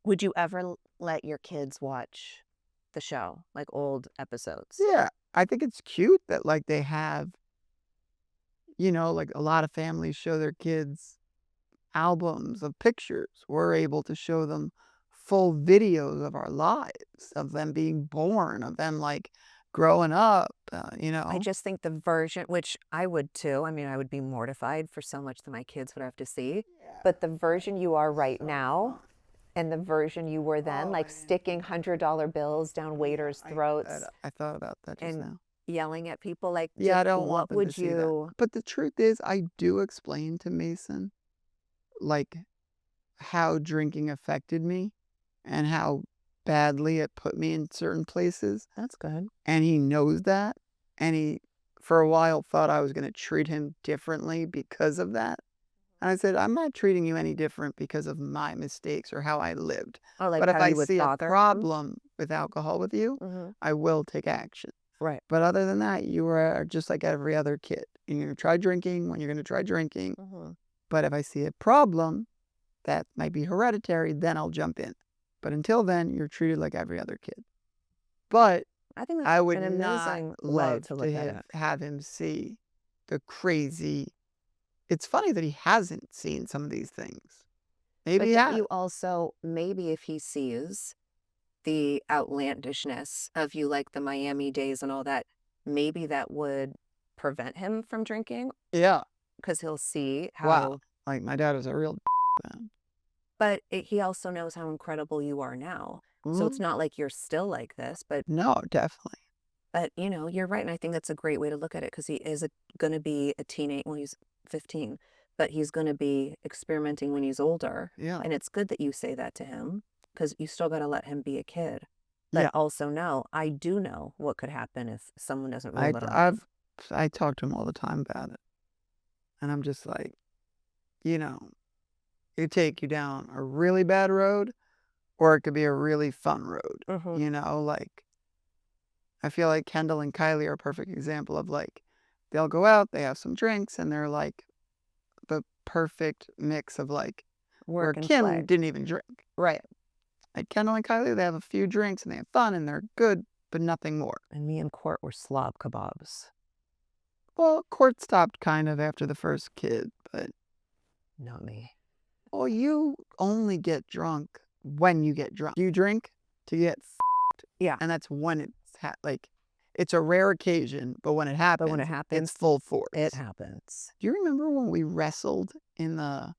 Would you ever let your kids watch the show, like old episodes? Yeah, I think it's cute that, like, they have, like, a lot of families show their kids albums of pictures. We're able to show them full videos of our lives, of them being born, of them, like, growing up, I just think the version, which I would too, I mean, I would be mortified for so much that my kids would have to see, Yeah, but the version you are it's right so now fun. and the version you were then, Oh, like man. sticking $100 bills down Yeah, waiters' throats I thought about that just and now. yelling at people, like, Yeah, I don't want what them to would see that. you But the truth is, I do explain to Mason, like, how drinking affected me and how badly it put me in certain places, That's good. and he knows that, and he, for a while, thought I was gonna treat him differently because of that, and I said, "I'm not treating you any different because of my mistakes or how I lived, Or like but if how I you would see a father him? problem with alcohol with you, Mhm. I will take action. Right. But other than that, you are just like every other kid. You're gonna try drinking when you're gonna try drinking, Mhm. but if I see a problem that might be hereditary, then I'll jump in. But until then, you're treated like every other kid." But I think that's I would an not amazing way love to to look at it. have him see the crazy. It's funny that he hasn't seen some of these things. Maybe But he don't has. you also, maybe if he sees the outlandishness of you, like the Miami days and all that, maybe that would prevent him from drinking Yeah. because he'll see Wow. how, Like, my dad is a real then. but he also knows how incredible you are now. So it's Mhm. not like you're still like this, No, definitely. but you're right. And I think that's a great way to look at it because he is going to be a teenage, well, he's 15, but he's going to be experimenting when he's older. Yeah. And it's good that you say that to him because you still got to let him be a kid. But Yeah. also know, I do know what could happen if someone doesn't I rule it off. I've I talk to him all the time about it, and I'm just like, you know, it take you down a really bad road, or it could be a really fun road. Hmm. Like, I feel like Kendall and Kylie are a perfect example of, like, they'll go out, they have some drinks, and they're like the perfect mix of, like, where Work and Kim play. didn't even drink. Right. Like, Kendall and Kylie, they have a few drinks and they have fun and they're good, but nothing more. And me and Court were slob kebabs. Well, Court stopped kind of after the first kid, but Not me. well, you only get drunk when you get drunk. You drink to get Yeah. and that's when like, it's a rare occasion, but when it But when it happens, it's happens, full it force. happens. Do you remember when we wrestled in the,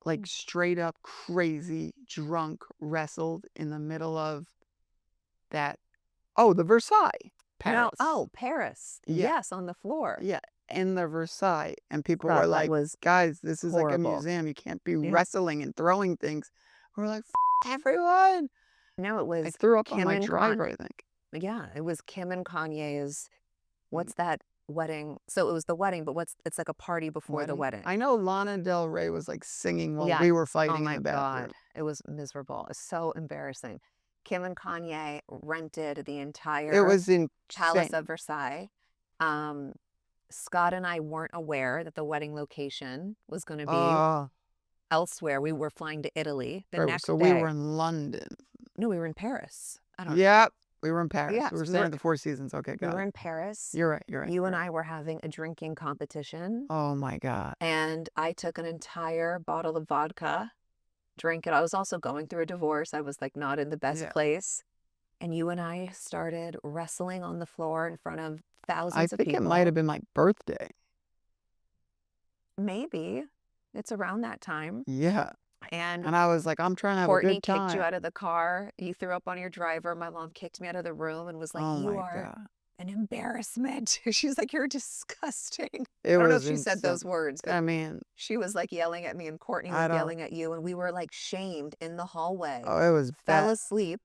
like, straight up crazy drunk wrestled in the middle of that? Oh, the Versailles, No. Paris. Oh, Paris. Yeah, Yes, on the floor. yeah, in the Versailles, and people were Stop. That like, was "Guys, this is like a horrible. museum. You can't be Yeah. wrestling and throwing things." We're like, everyone." No, it I was threw up on Kim my and driver, I think. Yeah, it was Kim and Kanye's, Mm, what's that wedding? So it was the wedding, but it's like a party before the wedding. wedding. I know Lana Del Rey was, like, singing while Yeah. we were Oh fighting in my the God. bathroom. It was miserable. It's so embarrassing. Kim and Kanye rented the It entire was Palace insane. of Versailles. Um, Scott and I weren't aware that the wedding location was going to be Uh, elsewhere. We were flying to Italy the right, so next we were day. in London. No, we were in Paris. I don't, Yep, we were in Paris. We yes, were staying at the Four Seasons. Okay, we got were it. in Paris. You're right, you're right, You you're and right. I were having a drinking competition. Oh my god. And I took an entire bottle of vodka, drank it. I was also going through a divorce. I was like not in the best Yeah. place. And you and I started wrestling on the floor in front of I thousands of think it might have people. been my birthday. Maybe it's around that time. Yeah, And and I was like, "I'm trying to have a Courtney good kicked you time." out of the car. You threw up on your driver. My mom kicked me out of the room and was like, Oh "You my are god. an embarrassment." She's like, "You're disgusting." It I don't know if was she said insane. those words, but I mean, she was like yelling at me, and Courtney I was don't yelling at you, and we were like shamed in the hallway. oh, it was Fell bad. asleep.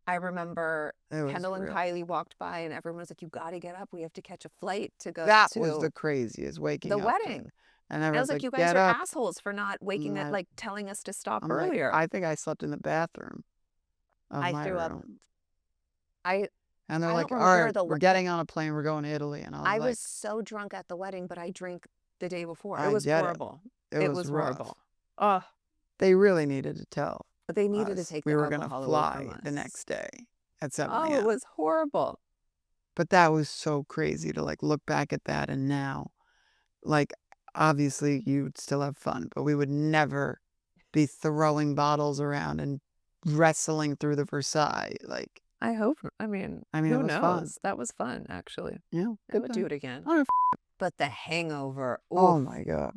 I remember It was Kendall and real. Kylie walked by, and everyone was like, "You got to get up. We have to catch a flight to go That was to the craziest, the waking up to it, wedding." and I was everyone's like, like, "You guys "Get are up." assholes for not waking And up, like telling us to stop I'm like, earlier." "I think I slept in the bathroom of I my threw up. room." I And they're I like, don't remember "Alright, the we're getting on a plane, we're going to Italy." And I was I like, was so drunk at the wedding, but I drank the day before. It "I was get it." horrible. It It was was rough. horrible. Oh, They really needed to tell But they needed to us take we the were gonna alcohol away from fly the us. next day at 7 Oh, it AM. was horrible. But that was so crazy to, like, look back at that, and now, like, obviously, you'd still have fun, but we would never be throwing bottles around and wrestling through the Versailles, like, I mean, it who was fun. knows? That was fun, actually. Yeah, I good would do time. it again. Oh, But The Hangover, oh oof. my god.